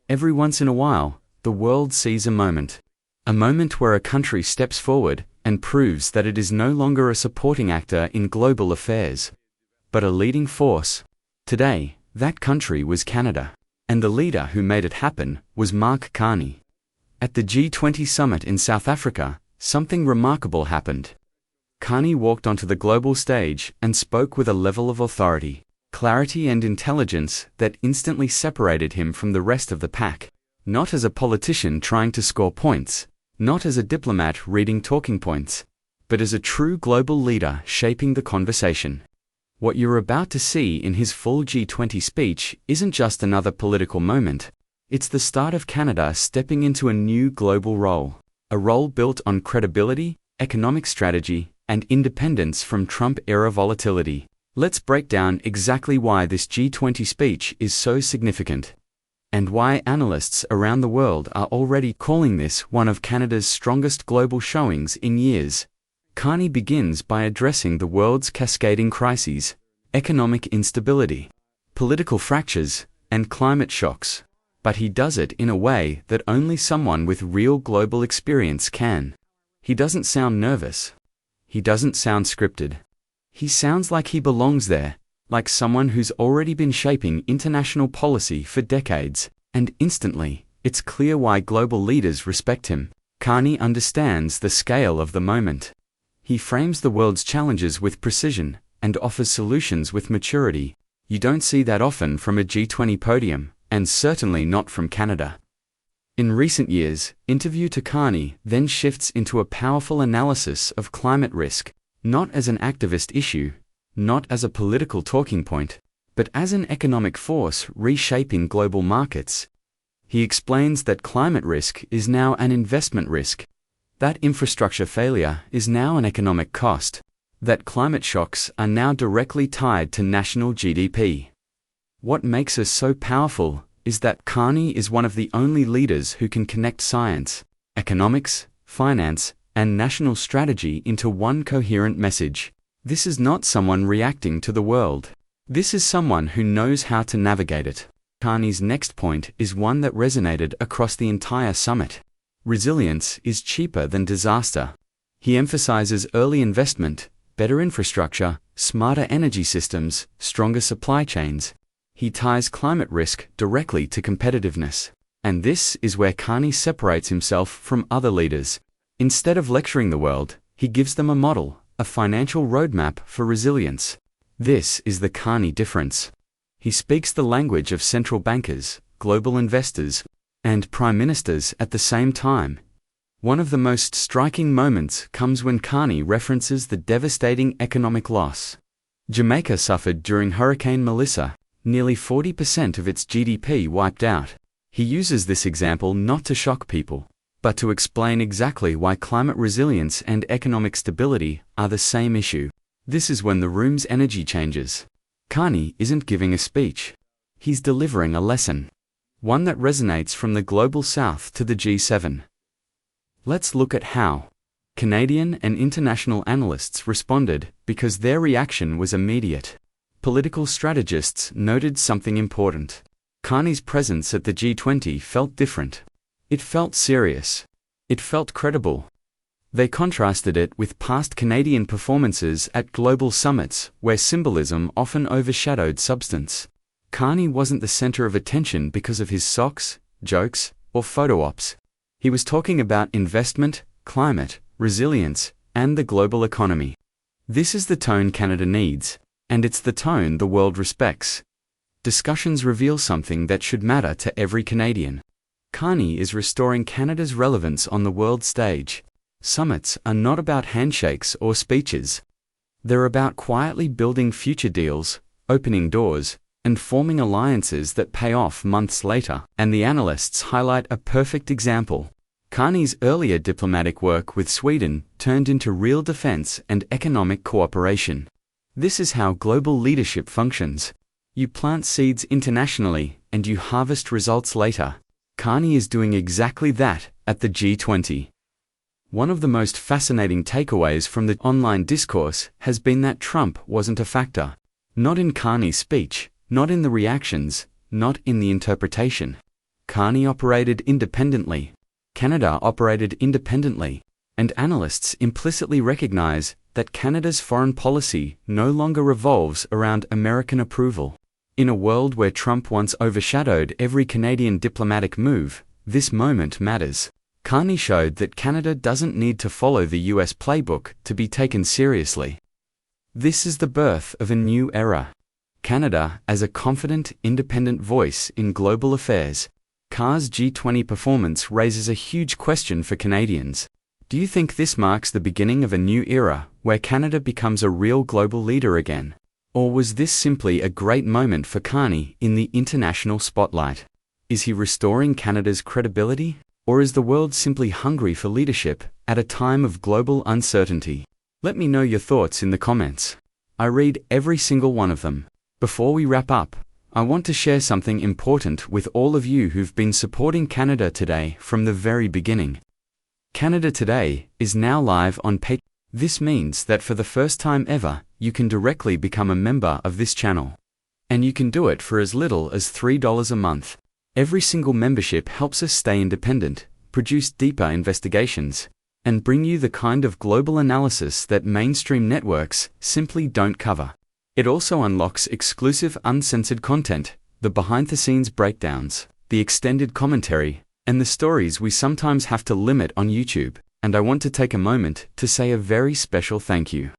Every once in a while, the world sees a moment. A moment where a country steps forward and proves that it is no longer a supporting actor in global affairs, but a leading force. Today, that country was Canada, and the leader who made it happen was Mark Carney. At the G20 Summit in South Africa, something remarkable happened. Carney walked onto the global stage and spoke with a level of authority, clarity and intelligence that instantly separated him from the rest of the pack. Not as a politician trying to score points, not as a diplomat reading talking points, but as a true global leader shaping the conversation. What you're about to see in his full G20 speech isn't just another political moment. It's the start of Canada stepping into a new global role, a role built on credibility, economic strategy, and independence from Trump-era volatility. Let's break down exactly why this G20 speech is so significant, and why analysts around the world are already calling this one of Canada's strongest global showings in years. Carney begins by addressing the world's cascading crises, economic instability, political fractures, and climate shocks. But he does it in a way that only someone with real global experience can. He doesn't sound nervous. He doesn't sound scripted. He sounds like he belongs there, like someone who's already been shaping international policy for decades, and instantly, it's clear why global leaders respect him. Carney understands the scale of the moment. He frames the world's challenges with precision and offers solutions with maturity. You don't see that often from a G20 podium, and certainly not from Canada. In recent years, interview to Carney then shifts into a powerful analysis of climate risk, not as an activist issue, not as a political talking point, but as an economic force reshaping global markets. He explains that climate risk is now an investment risk, that infrastructure failure is now an economic cost, that climate shocks are now directly tied to national GDP. What makes us so powerful is that Carney is one of the only leaders who can connect science, economics, finance, and national strategy into one coherent message. This is not someone reacting to the world. This is someone who knows how to navigate it. Carney's next point is one that resonated across the entire summit. Resilience is cheaper than disaster. He emphasizes early investment, better infrastructure, smarter energy systems, stronger supply chains. He ties climate risk directly to competitiveness. And this is where Carney separates himself from other leaders. Instead of lecturing the world, he gives them a model, a financial roadmap for resilience. This is the Carney difference. He speaks the language of central bankers, global investors, and prime ministers at the same time. One of the most striking moments comes when Carney references the devastating economic loss Jamaica suffered during Hurricane Melissa, nearly 40% of its GDP wiped out. He uses this example not to shock people, but to explain exactly why climate resilience and economic stability are the same issue. This is when the room's energy changes. Carney isn't giving a speech. He's delivering a lesson, one that resonates from the global south to the G7. Let's look at how Canadian and international analysts responded, because their reaction was immediate. Political strategists noted something important. Carney's presence at the G20 felt different. It felt serious. It felt credible. They contrasted it with past Canadian performances at global summits, where symbolism often overshadowed substance. Carney wasn't the center of attention because of his socks, jokes, or photo ops. He was talking about investment, climate, resilience, and the global economy. This is the tone Canada needs, and it's the tone the world respects. Discussions reveal something that should matter to every Canadian. Carney is restoring Canada's relevance on the world stage. Summits are not about handshakes or speeches. They're about quietly building future deals, opening doors, and forming alliances that pay off months later. And the analysts highlight a perfect example. Carney's earlier diplomatic work with Sweden turned into real defense and economic cooperation. This is how global leadership functions. You plant seeds internationally, and you harvest results later. Carney is doing exactly that at the G20. One of the most fascinating takeaways from the online discourse has been that Trump wasn't a factor. Not in Carney's speech, not in the reactions, not in the interpretation. Carney operated independently. Canada operated independently. And analysts implicitly recognize that Canada's foreign policy no longer revolves around American approval. In a world where Trump once overshadowed every Canadian diplomatic move, this moment matters. Carney showed that Canada doesn't need to follow the US playbook to be taken seriously. This is the birth of a new era. Canada as a confident, independent voice in global affairs. CAR's G20 performance raises a huge question for Canadians. Do you think this marks the beginning of a new era where Canada becomes a real global leader again? Or was this simply a great moment for Carney in the international spotlight? Is he restoring Canada's credibility? Or is the world simply hungry for leadership at a time of global uncertainty? Let me know your thoughts in the comments. I read every single one of them. Before we wrap up, I want to share something important with all of you who've been supporting Canada Today from the very beginning. Canada Today is now live on Patreon. This means that for the first time ever, you can directly become a member of this channel. And you can do it for as little as $3 a month. Every single membership helps us stay independent, produce deeper investigations, and bring you the kind of global analysis that mainstream networks simply don't cover. It also unlocks exclusive uncensored content, the behind-the-scenes breakdowns, the extended commentary, and the stories we sometimes have to limit on YouTube. And I want to take a moment to say a very special thank you.